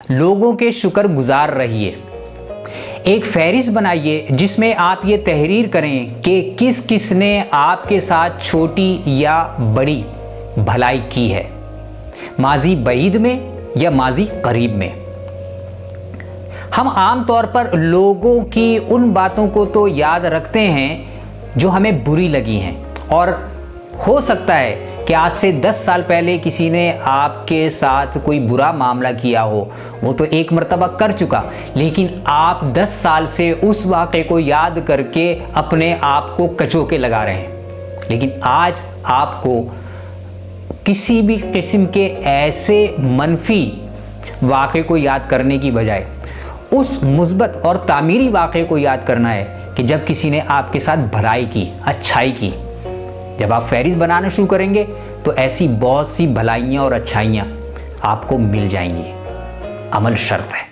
لوگوں کے شکر گزار رہیے۔ ایک فہرست بنائیے جس میں آپ یہ تحریر کریں کہ کس کس نے آپ کے ساتھ چھوٹی یا بڑی بھلائی کی ہے، ماضی بعید میں یا ماضی قریب میں۔ ہم عام طور پر لوگوں کی ان باتوں کو تو یاد رکھتے ہیں جو ہمیں بری لگی ہیں، اور ہو سکتا ہے کہ آج سے 10 سال پہلے کسی نے آپ کے ساتھ کوئی برا معاملہ کیا ہو، وہ تو ایک مرتبہ کر چکا، لیکن آپ 10 سال سے اس واقعے کو یاد کر کے اپنے آپ کو کچوکے لگا رہے ہیں۔ لیکن آج آپ کو کسی بھی قسم کے ایسے منفی واقعے کو یاد کرنے کی بجائے اس مثبت اور تعمیری واقعے کو یاد کرنا ہے کہ جب کسی نے آپ کے ساتھ بھلائی کی، اچھائی کی۔ جب آپ فہرست بنانا شروع کریں گے تو ایسی بہت سی بھلائیاں اور اچھائیاں آپ کو مل جائیں گی۔ عمل شرط ہے۔